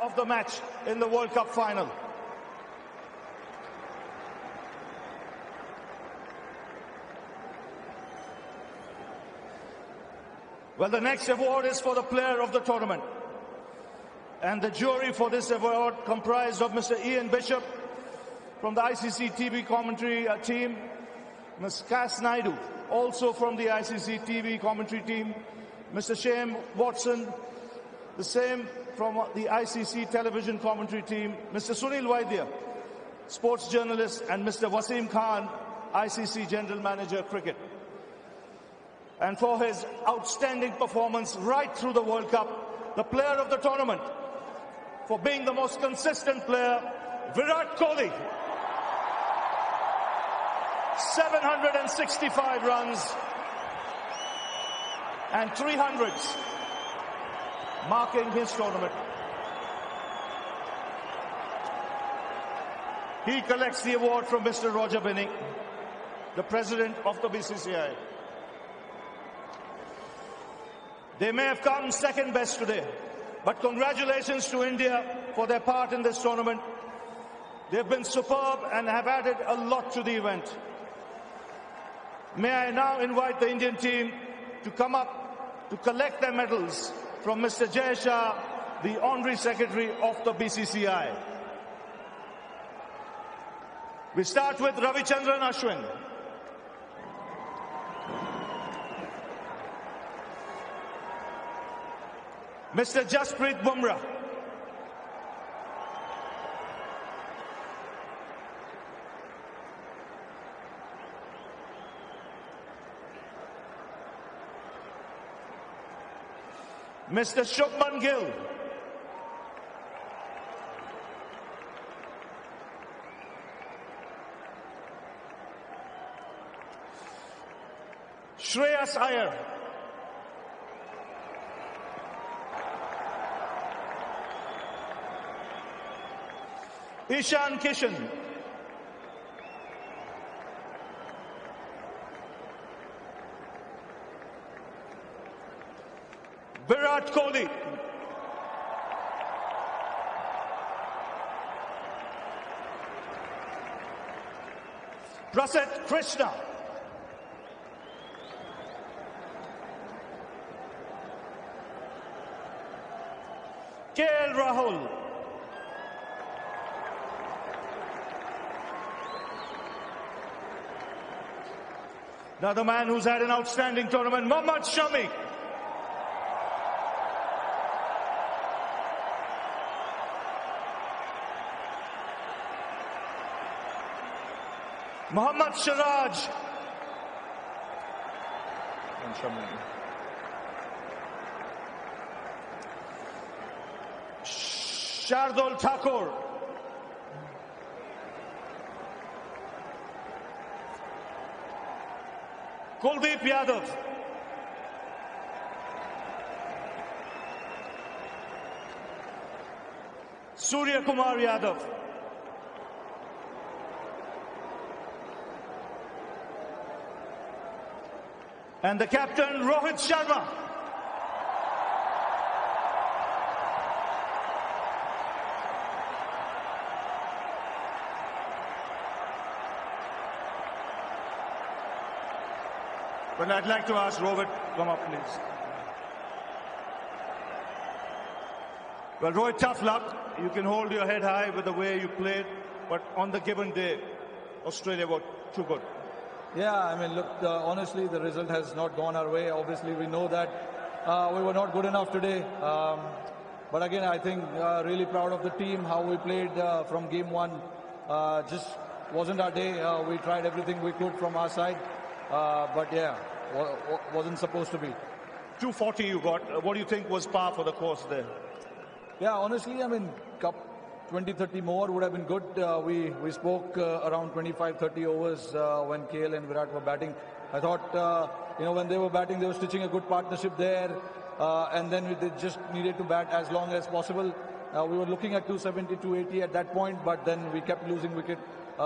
of the match in the World Cup final. Well, the next award is for the player of the tournament. And the jury for this award comprised of Mr. Ian Bishop from the ICC TV commentary team, Ms. Cass Naidu, also from the ICC TV commentary team, Mr. Shane Watson, the same from the ICC television commentary team, Mr. Sunil Vaidya, sports journalist, and Mr. Wasim Khan, ICC General Manager Cricket. And for his outstanding performance right through the World Cup, the player of the tournament, for being the most consistent player, Virat Kohli. 765 runs and 300s, marking his tournament. He collects the award from Mr. Roger Binning, the president of the BCCI. They may have come second best today, but congratulations to India for their part in this tournament. They've been superb and have added a lot to the event. May I now invite the Indian team to come up to collect their medals from Mr. Jay Shah, the Honorary Secretary of the BCCI. We start with Ravichandran Ashwin. Mr. Jasprit Bumrah. Mr. Shubman Gill. Shreyas Iyer. Ishan Kishan. Virat Kohli. Prasid Krishna. KL Rahul. Another man who's had an outstanding tournament, Mohammad Shami. Mohammad Siraj. Shardul Thakur. Kuldeep Yadav. Surya Kumar Yadav. And the captain, Rohit Sharma. Well, I'd like to ask Rohit, come up, please. Well, Rohit, tough luck. You can hold your head high with the way you played, but on the given day, Australia were too good. Yeah, I mean, look, honestly, the result has not gone our way. Obviously, we know that we were not good enough today. But again, I think really proud of the team, how we played from game one. Just wasn't our day. We tried everything we could from our side. But yeah, wasn't supposed to be. 240 you got. What do you think was par for the course there? Yeah, honestly, I mean, 20-30 more would have been good. We spoke around 25-30 overs when KL and Virat were batting. I thought, when they were batting, they were stitching a good partnership there. And then they just needed to bat as long as possible. We were looking at 270, 280 at that point, but then we kept losing wicket.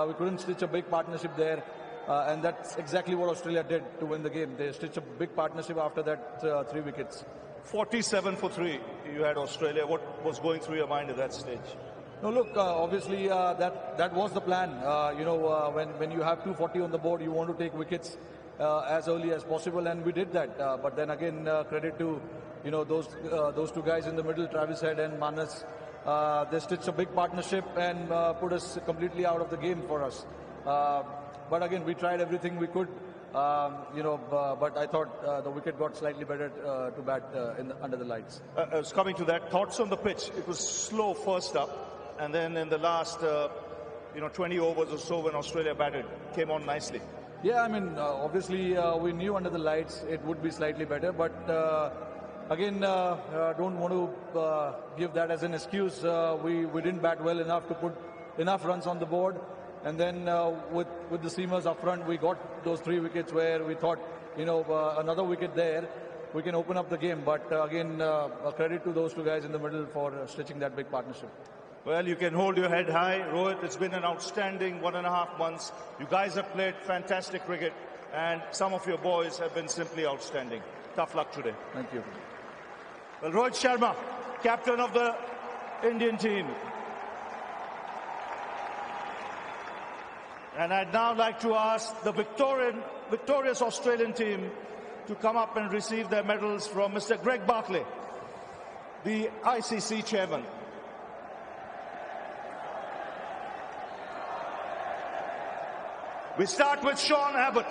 We couldn't stitch a big partnership there. And that's exactly what Australia did to win the game. They stitched a big partnership after that 3 wickets. 47 for 3, you had Australia. What was going through your mind at that stage? No, look, obviously that was the plan. When you have 240 on the board, you want to take wickets as early as possible, and we did that. But then again, credit to those two guys in the middle, Travis Head and Manas. They stitched a big partnership and put us completely out of the game for us. But again, we tried everything we could. But I thought the wicket got slightly better to bat under the lights. I was coming to that. Thoughts on the pitch? It was slow first up, and then in the last 20 overs or so when Australia batted, came on nicely. Yeah, I mean, obviously we knew under the lights it would be slightly better, but again, don't want to give that as an excuse. We didn't bat well enough to put enough runs on the board. And then with the seamers up front, we got those 3 wickets where we thought, another wicket there, we can open up the game. But again, a credit to those 2 guys in the middle for stitching that big partnership. Well, you can hold your head high. Rohit, it's been an outstanding 1.5 months. You guys have played fantastic cricket, and some of your boys have been simply outstanding. Tough luck today. Thank you. Well, Rohit Sharma, captain of the Indian team. And I'd now like to ask the victorious Australian team to come up and receive their medals from Mr. Greg Barclay, the ICC chairman. We start with Sean Abbott.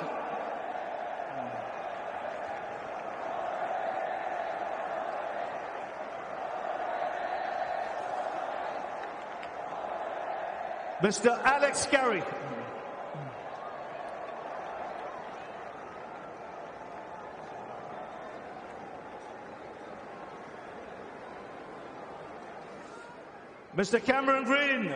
Mr. Alex Carey. Mr. Cameron Green.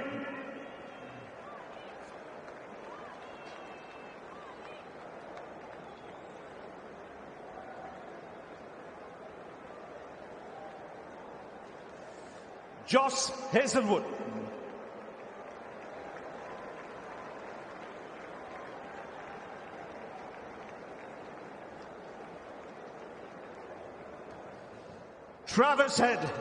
Joss Hazelwood. Travis Head.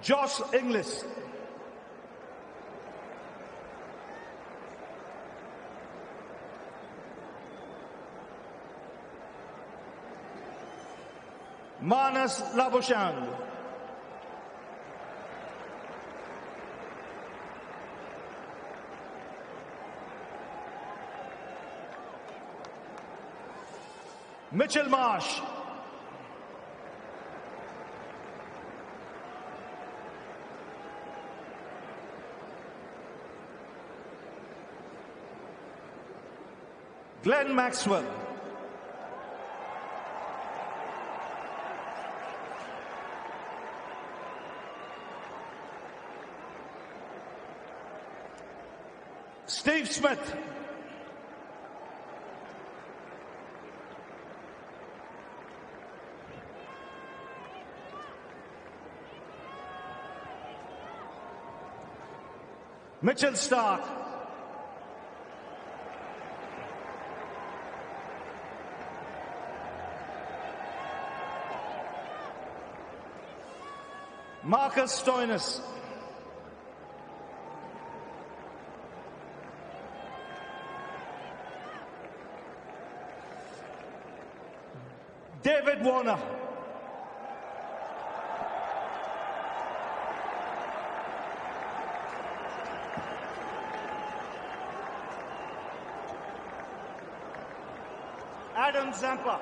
Josh Inglis. Manas Labuschagne. Mitchell Marsh. Glenn Maxwell. Steve Smith. Mitchell Stark. Marcus Stoinis. David Warner. Adam Zampa.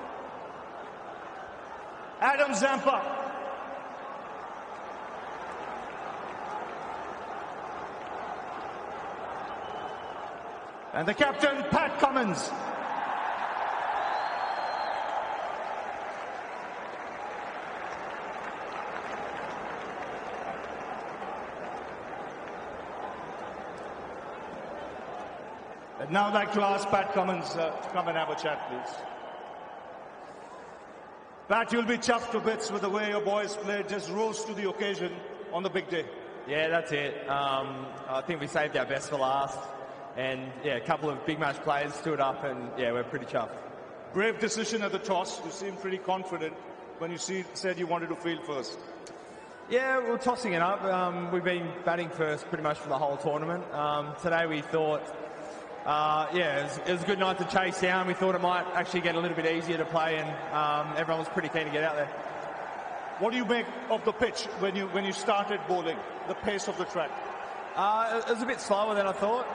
Adam Zampa. And the captain, Pat Cummins. I'd now like to ask Pat Cummins to come and have a chat, please. Pat, you'll be chuffed to bits with the way your boys played. Just rose to the occasion on the big day. Yeah, that's it. I think we saved our best for last. And, yeah, a couple of big match players stood up and, yeah, we're pretty chuffed. Brave decision at the toss. You seemed pretty confident when you said you wanted to field first. Yeah, we're tossing it up. We've been batting first pretty much for the whole tournament. Today we thought, it was a good night to chase down. We thought it might actually get a little bit easier to play, and everyone was pretty keen to get out there. What do you make of the pitch when you started bowling, the pace of the track? It was a bit slower than I thought.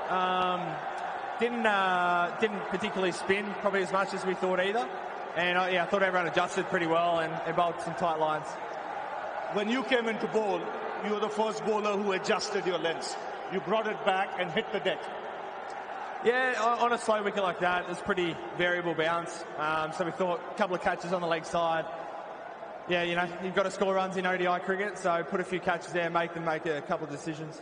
Didn't particularly spin probably as much as we thought either. And I thought everyone adjusted pretty well and bowled some tight lines. When you came into bowl, you were the first bowler who adjusted your lengths. You brought it back and hit the deck. Yeah, on a slow wicket like that, it's pretty variable bounce. So we thought a couple of catches on the leg side. Yeah, you've got to score runs in ODI cricket, so put a few catches there, make a couple of decisions.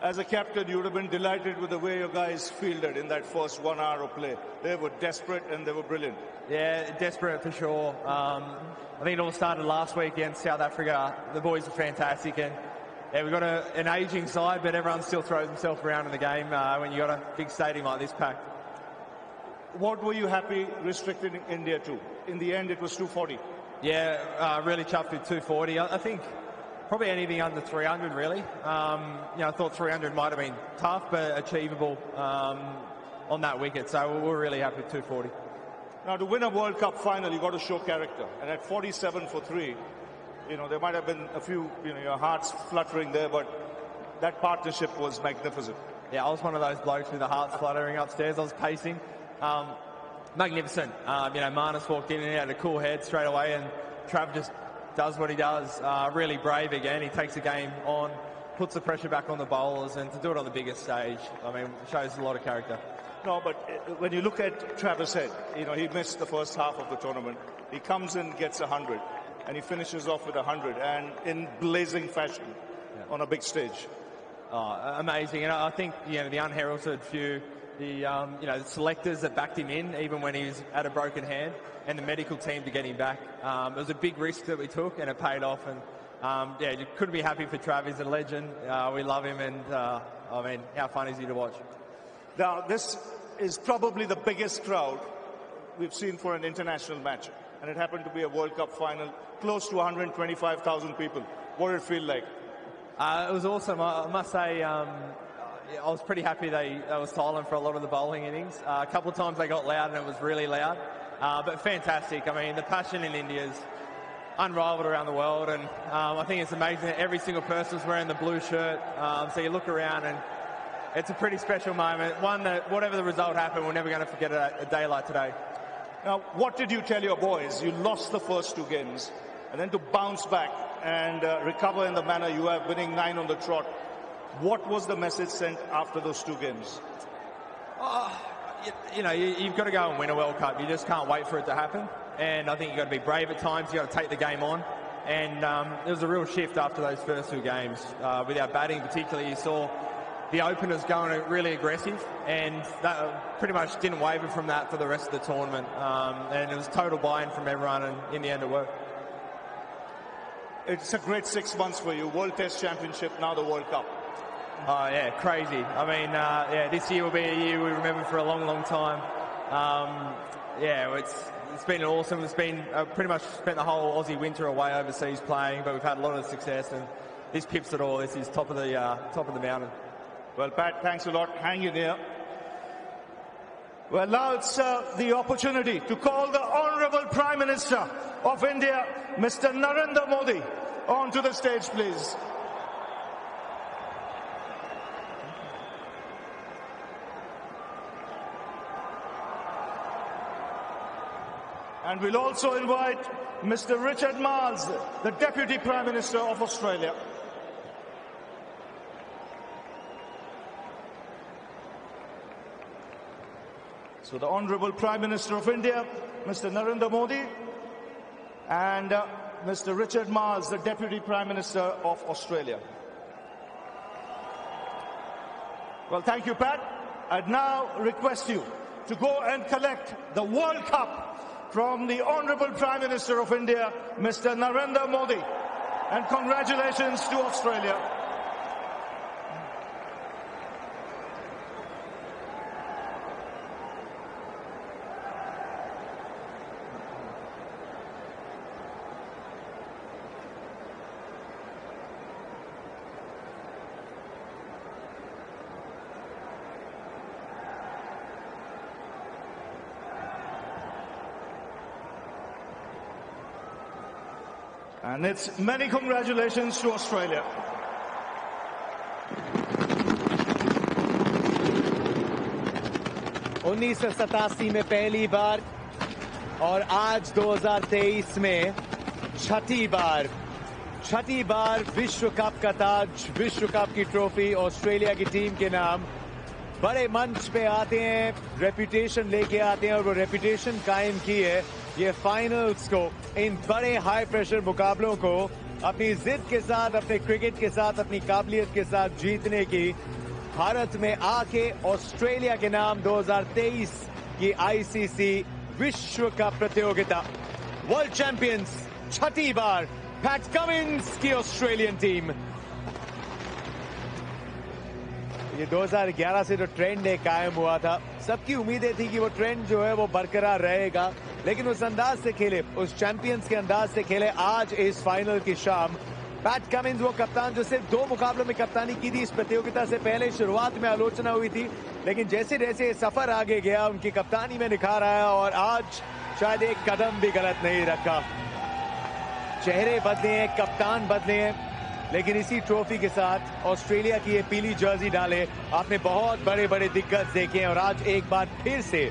As a captain, you would have been delighted with the way your guys fielded in that first 1 hour of play. They were desperate and they were brilliant. Yeah, desperate for sure. I think it all started last week against South Africa. The boys are fantastic, and yeah, we've got an ageing side, but everyone still throws himself around in the game when you've got a big stadium like this packed. What were you happy restricting India to? In the end, it was 240. Yeah, really chuffed with 240. I think probably anything under 300, really. I thought 300 might have been tough, but achievable on that wicket. So we're really happy with 240. Now, to win a World Cup final, you've got to show character. And at 47 for 3, there might have been a few, your hearts fluttering there, but that partnership was magnificent. Yeah, I was one of those blokes with the hearts fluttering upstairs. I was pacing. Magnificent. Marnus walked in and he had a cool head straight away, and Trav just does what he does. Really brave again. He takes the game on, puts the pressure back on the bowlers, and to do it on the biggest stage, shows a lot of character. No, but when you look at Travis Head, he missed the first half of the tournament. He comes in, gets 100, and he finishes off with 100, and in blazing fashion on a big stage. Oh, amazing. And I think, the unheralded few, the selectors that backed him in, even when he was at a broken hand, and the medical team to get him back. It was a big risk that we took, and it paid off. And you couldn't be happy for Trav. He's a legend. We love him, and how fun is he to watch? Now, this is probably the biggest crowd we've seen for an international match, and it happened to be a World Cup final, close to 125,000 people. What did it feel like? It was awesome. I must say, I was pretty happy they were silent for a lot of the bowling innings. A couple of times they got loud, and it was really loud, but fantastic. The passion in India is unrivaled around the world, and I think it's amazing that every single person's wearing the blue shirt. So you look around, and it's a pretty special moment. One that, whatever the result happened, we're never going to forget a day like today. Now, what did you tell your boys? You lost the first 2 games, and then to bounce back and recover in the manner you have, winning 9 on the trot. What was the message sent after those 2 games? You've got to go and win a World Cup. You just can't wait for it to happen. And I think you've got to be brave at times. You've got to take the game on. And there was a real shift after those first 2 games. With our batting particularly, you saw the openers going really aggressive, and that pretty much didn't waver from that for the rest of the tournament. And it was total buy-in from everyone, and in the end it worked. It's a great 6 months for you. World Test Championship, now the World Cup. Oh, yeah, crazy. This year will be a year we remember for a long, long time. It's been awesome. It's been pretty much spent the whole Aussie winter away overseas playing, but we've had a lot of success, and this pips it all. This is top of the mountain. Well, Pat, thanks a lot. Hang in there. Well, now it's the opportunity to call the Honourable Prime Minister of India, Mr. Narendra Modi, onto the stage, please. And we'll also invite Mr. Richard Marles, the Deputy Prime Minister of Australia. So the Honourable Prime Minister of India, Mr. Narendra Modi, and Mr. Richard Marles, the Deputy Prime Minister of Australia. Well, thank you, Pat. I'd now request you to go and collect the World Cup from the Honourable Prime Minister of India, Mr. Narendra Modi. And congratulations to Australia. And it's many congratulations to Australia. उन्नीस में पहली बार और आज 2023 में छठी बार विश्व cup का ताज, विश्व cup की ट्रॉफी ऑस्ट्रेलिया की टीम के नाम। बड़े मंच पे आते हैं, रेपुटेशन लेके आते हैं और वो रेपुटेशन कायम की है ये फाइनल्स को, इन बड़े हाई प्रेशर मुकाबलों को अपनी जिद के साथ, अपने क्रिकेट के साथ, अपनी काबिलियत के साथ जीतने की। भारत में आके ऑस्ट्रेलिया के नाम 2023 की आईसीसी विश्व कप प्रतियोगिता, वर्ल्ड चैंपियंस छठी बार पैट कमिंस की ऑस्ट्रेलियन टीम। ये 2011 से जो ट्रेंड है कायम हुआ था, सबकी उम्मीदें थी कि वो ट्रेंड जो है वो बरकरार रहेगा, लेकिन उस अंदाज से खेले, उस चैंपियंस के अंदाज से खेले। आज इस फाइनल की शाम पैट कमिंस, वो कप्तान जो सिर्फ 2 मुकाबलों में कप्तानी की थी इस प्रतियोगिता से पहले, शुरुआत में आलोचना हुई थी, लेकिन जैसे जैसे सफर आगे गया उनकी कप्तानी में निखार आया और आज शायद एक कदम भी गलत नहीं रखा। चेहरे बदले हैं, कप्तान बदले हैं, लेकिन इसी ट्रॉफी के साथ ऑस्ट्रेलिया की ये पीली जर्सी डाले आपने बहुत बड़े बड़े दिग्गज देखे हैं और आज एक बार फिर से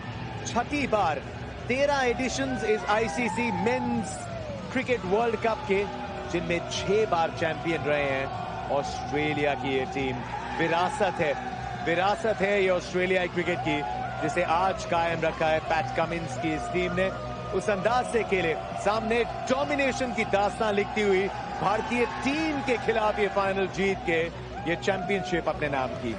छठी बार 13 एडिशंस इस ICC men's cricket world cup के, जिनमें 6 बार चैंपियन रहे हैं ऑस्ट्रेलिया की ये टीम। विरासत है ये ऑस्ट्रेलियाई क्रिकेट की, जिसे आज कायम रखा है पैट कमिंस की इस टीम ने। उस अंदाज से खेले, सामने डोमिनेशन की दास्तान लिखती हुई भारतीय टीम के खिलाफ ये फाइनल जीत के ये चैंपियनशिप अपने नाम की।